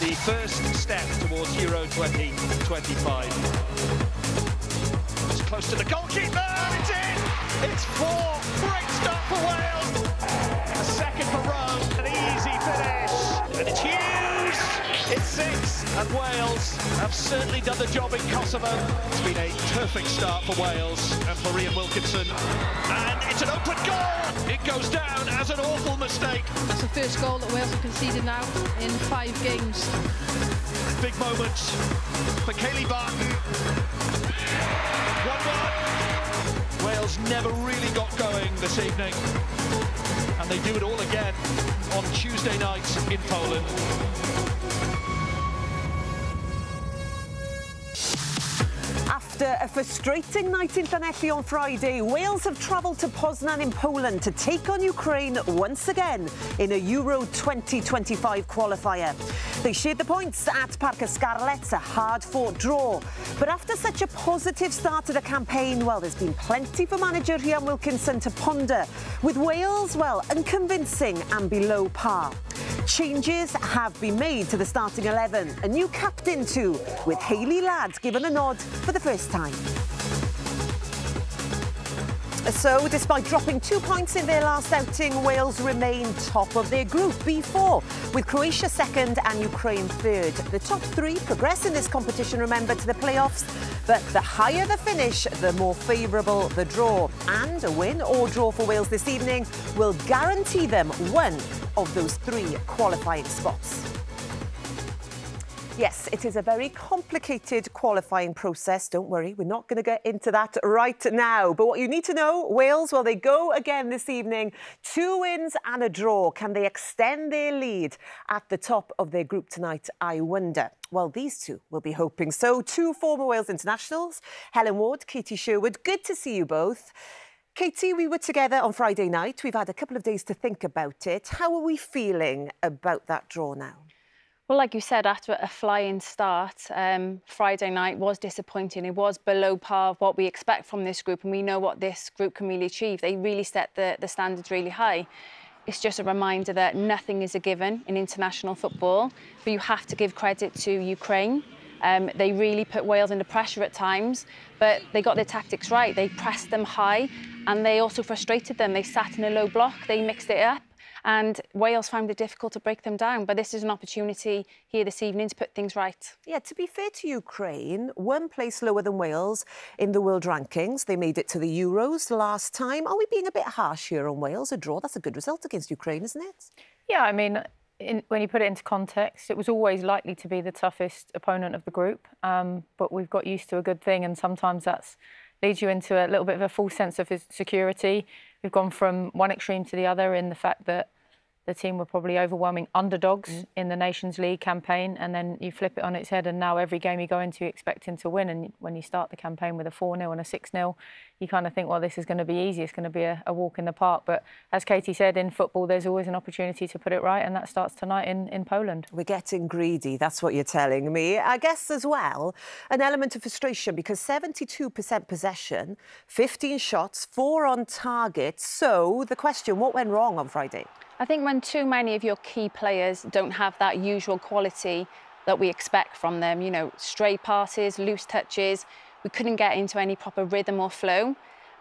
the first step towards Euro 2025. It's close to the goalkeeper, and it's in! It's 4, great start for Wales! A second for Rome, an easy finish, and it's Hughes! It's 6, and Wales have certainly done the job in Kosovo. It's been a perfect start for Wales and for Ian Wilkinson, and it's an open goal! It goes down as an awful mistake. That's the first goal that Wales have conceded now in 5 games. Big moments for Kayleigh Barton. 1-1. Wales never really got going this evening, and they do it all again on Tuesday night in Poland. After a frustrating night in Llanelli on Friday, Wales have travelled to Poznan in Poland to take on Ukraine once again in a Euro 2025 qualifier. They shared the points at Parc y Scarlets, a hard-fought draw. But after such a positive start to the campaign, well, there's been plenty for manager Ian Wilkinson to ponder, with Wales, well, unconvincing and below par. Changes have been made to the starting 11. A new captain too, with Hayley Ladd given a nod for the first time. So, despite dropping 2 points in their last outing, Wales remain top of their Group B4, with Croatia second and Ukraine third. The top 3 progress in this competition, remember, to the playoffs, but the higher the finish, the more favourable the draw. And a win or draw for Wales this evening will guarantee them one of those 3 qualifying spots. Yes, it is a very complicated qualifying process. Don't worry, we're not going to get into that right now. But what you need to know, Wales, well, they go again this evening. 2 wins and a draw. Can they extend their lead at the top of their group tonight, I wonder? Well, these two will be hoping so. 2 former Wales internationals, Helen Ward, Katie Sherwood. Good to see you both. Katie, we were together on Friday night. We've had a couple of days to think about it. How are we feeling about that draw now? Well, like you said, after a flying start, Friday night was disappointing. It was below par of what we expect from this group, and we know what this group can really achieve. They really set the standards really high. It's just a reminder that nothing is a given in international football, but you have to give credit to Ukraine. They really put Wales under pressure at times, but they got their tactics right. They pressed them high, and they also frustrated them. They sat in a low block, they mixed it up, and Wales found it difficult to break them down. But this is an opportunity here this evening to put things right. Yeah, to be fair to Ukraine, 1 place lower than Wales in the world rankings. They made it to the Euros last time. Are we being a bit harsh here on Wales? A draw, that's a good result against Ukraine, isn't it? Yeah, I mean, when you put it into context, it was always likely to be the toughest opponent of the group. But we've got used to a good thing, and sometimes that leads you into a little bit of a false sense of security. We've gone from one extreme to the other in the fact that the team were probably overwhelming underdogs in the Nations League campaign, and then you flip it on its head, and now every game you go into you're expecting to win. And when you start the campaign with a 4-0 and a 6-0, you kind of think, well, this is going to be easy. It's going to be a walk in the park. But as Katie said, in football, there's always an opportunity to put it right, and that starts tonight in Poland. We're getting greedy, that's what you're telling me. I guess as well, an element of frustration because 72% possession, 15 shots, 4 on target. So the question, what went wrong on Friday? I think when too many of your key players don't have that usual quality that we expect from them, you know, stray passes, loose touches, we couldn't get into any proper rhythm or flow.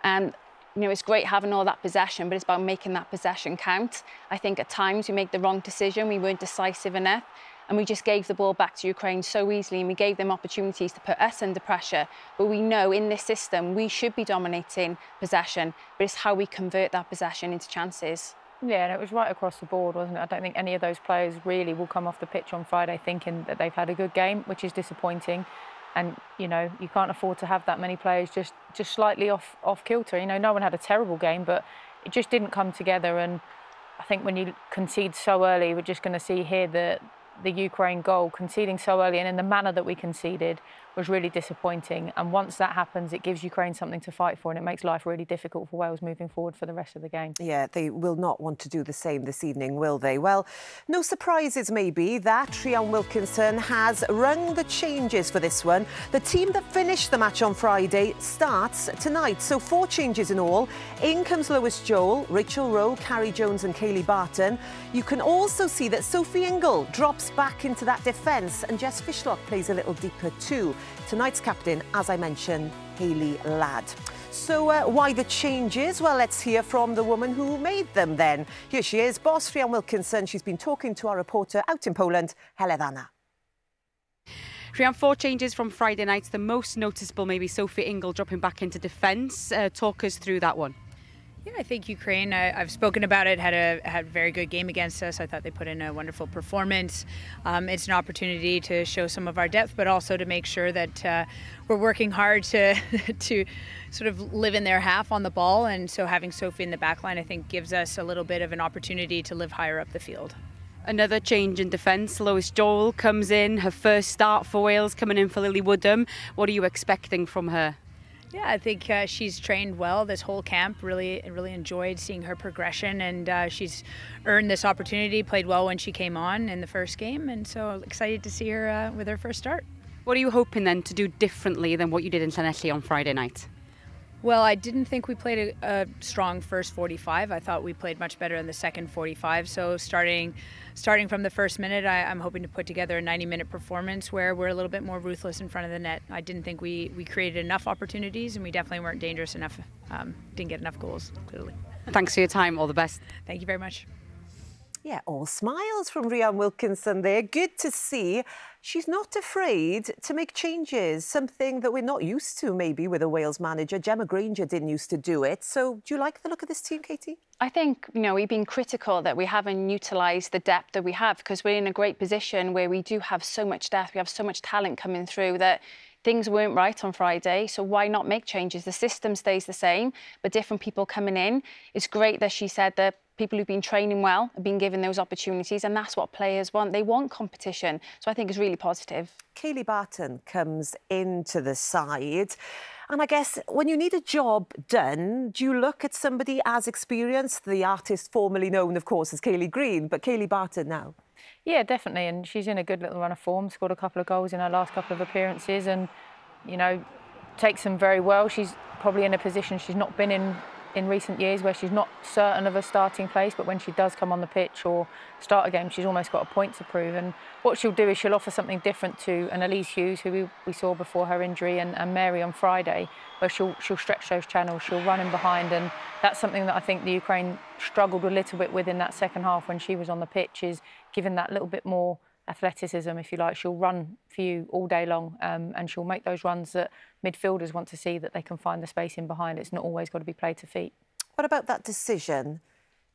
And, you know, it's great having all that possession, but it's about making that possession count. I think at times we make the wrong decision, we weren't decisive enough, and we just gave the ball back to Ukraine so easily, and we gave them opportunities to put us under pressure. But we know in this system we should be dominating possession, but it's how we convert that possession into chances. Yeah, and it was right across the board, wasn't it? I don't think any of those players really will come off the pitch on Friday thinking that they've had a good game, which is disappointing. And, you know, you can't afford to have that many players just slightly off kilter. You know, no one had a terrible game, but it just didn't come together. And I think when you concede so early, we're just going to see here the Ukraine goal, conceding so early and in the manner that we conceded, was really disappointing. And once that happens, it gives Ukraine something to fight for, and it makes life really difficult for Wales moving forward for the rest of the game. Yeah, they will not want to do the same this evening, will they? Well, no surprises maybe that Rhian Wilkinson has rung the changes for this one. The team that finished the match on Friday starts tonight. So 4 changes in all. In comes Lewis Joel, Rachel Rowe, Carrie Jones and Kayleigh Barton. You can also see that Sophie Ingle drops back into that defence and Jess Fishlock plays a little deeper too. Tonight's captain, as I mentioned, Hayley Ladd. So why the changes? Well, let's hear from the woman who made them then. Here she is, boss Rhian Wilkinson. She's been talking to our reporter out in Poland, Helena. Rhian, 4 changes from Friday night. The most noticeable maybe Sophie Ingle dropping back into defence. Talk us through that one. Yeah, I think Ukraine, I've spoken about it, had a very good game against us. I thought they put in a wonderful performance. It's an opportunity to show some of our depth, but also to make sure that we're working hard to to sort of live in their half on the ball. And so having Sophie in the back line, I think, gives us a little bit of an opportunity to live higher up the field. Another change in defence. Lois Joel comes in, her first start for Wales, coming in for Lily Woodham. What are you expecting from her? Yeah, I think she's trained well this whole camp. Really enjoyed seeing her progression, and she's earned this opportunity. Played well when she came on in the first game, and so excited to see her with her first start. What are you hoping then to do differently than what you did in Llanelli on Friday night? Well, I didn't think we played a strong first 45. I thought we played much better in the second 45. So starting from the first minute, I'm hoping to put together a 90-minute performance where we're a little bit more ruthless in front of the net. I didn't think we created enough opportunities, and we definitely weren't dangerous enough. Didn't get enough goals, clearly. Thanks for your time. All the best. Thank you very much. Yeah, all smiles from Rhian Wilkinson there. Good to see. She's not afraid to make changes, something that we're not used to maybe with a Wales manager. Gemma Granger didn't used to do it. So do you like the look of this team, Katie? I think, we've been critical that we haven't utilised the depth that we have because we're in a great position where we do have so much depth, we have so much talent coming through that things weren't right on Friday, so why not make changes? The system stays the same, but different people coming in. It's great that she said that people who've been training well have been given those opportunities, and that's what players want. They want competition, so I think it's really positive. Kayleigh Barton comes into the side. And I guess when you need a job done, do you look at somebody as experienced, the artist formerly known, of course, as Kayleigh Green, but Kayleigh Barton now? Yeah, definitely, and she's in a good little run of form, scored a couple of goals in her last couple of appearances and, takes them very well. She's probably in a position she's not been in recent years where she's not certain of a starting place, but when she does come on the pitch or start a game, she's almost got a point to prove. And what she'll do is she'll offer something different to an Elise Hughes, who we saw before her injury, and Mary on Friday, where she'll stretch those channels, she'll run in behind, and that's something that I think the Ukraine struggled a little bit with in that second half when she was on the pitch, is giving that little bit more athleticism, if you like. She'll run for you all day long, and she'll make those runs that midfielders want to see, that they can find the space in behind. It's not always got to be played to feet. What about that decision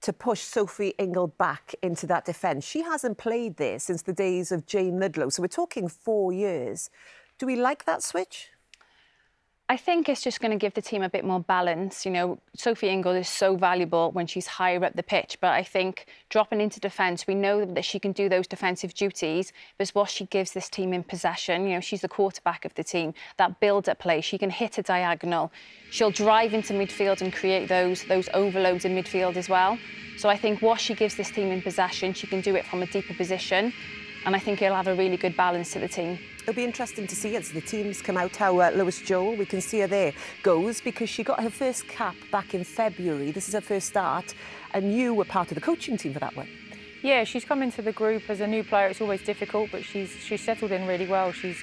to push Sophie Ingle back into that defence? She hasn't played there since the days of Jane Ludlow, so we're talking 4 years. Do we like that switch? I think it's just going to give the team a bit more balance. Sophie Ingle is so valuable when she's higher up the pitch, but I think dropping into defence, we know that she can do those defensive duties, but it's what she gives this team in possession. She's the quarterback of the team. That build-up play, she can hit a diagonal. She'll drive into midfield and create those overloads in midfield as well. So I think what she gives this team in possession, she can do it from a deeper position, and I think it'll have a really good balance to the team. It'll be interesting to see as the teams come out how Lewis Joel, we can see her there, goes, because she got her first cap back in February. This is her first start, and you were part of the coaching team for that one. Yeah, she's come into the group as a new player. It's always difficult, but she's settled in really well. She's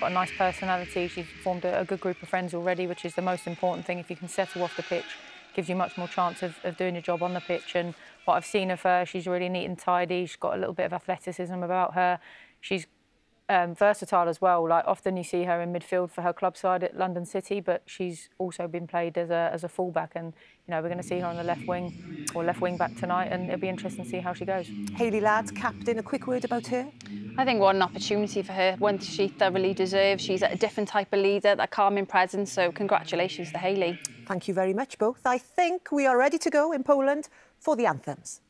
got a nice personality. She's formed a good group of friends already, which is the most important thing. If you can settle off the pitch, it gives you much more chance of doing your job on the pitch. And what I've seen of her, she's really neat and tidy. She's got a little bit of athleticism about her. She's versatile as well. Like, often you see her in midfield for her club side at London City, but she's also been played as a fullback, and we're going to see her on the left wing or left wing back tonight, and it'll be interesting to see how she goes. Hayley Ladd, captain, a quick word about her? I think what an opportunity for her, one she thoroughly deserves. She's a different type of leader, that calming presence, so congratulations to Hayley. Thank you very much both. I think we are ready to go in Poland for the anthems.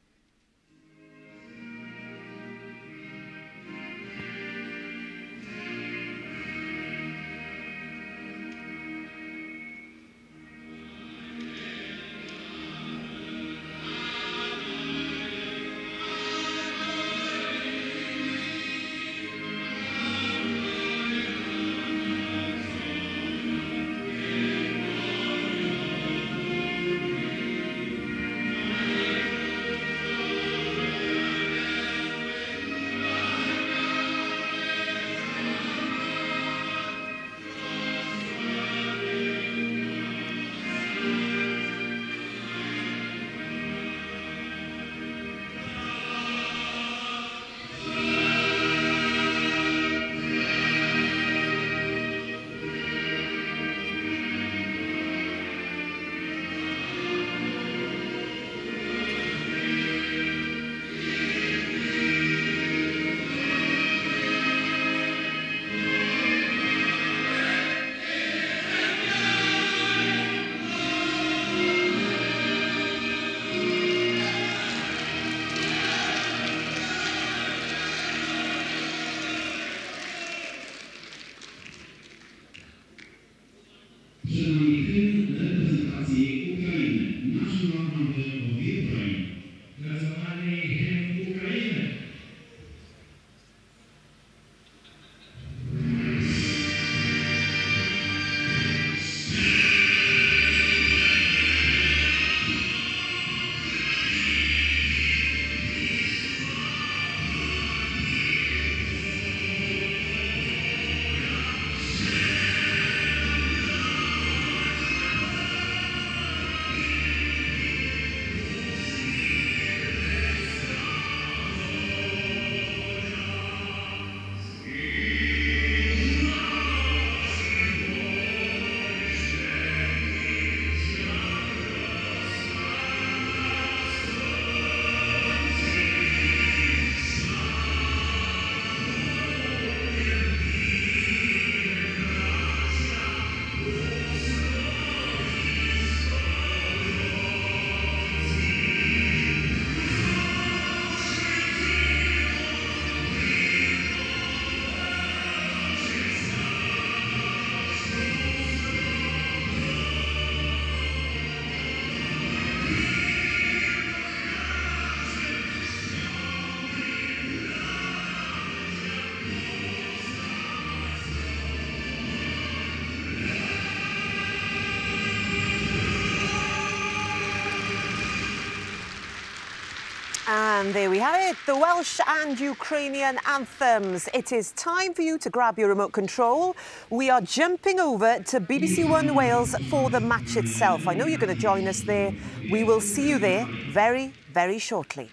And there we have it, the Welsh and Ukrainian anthems. It is time for you to grab your remote control. We are jumping over to BBC One Wales for the match itself. I know you're going to join us there. We will see you there very, very shortly.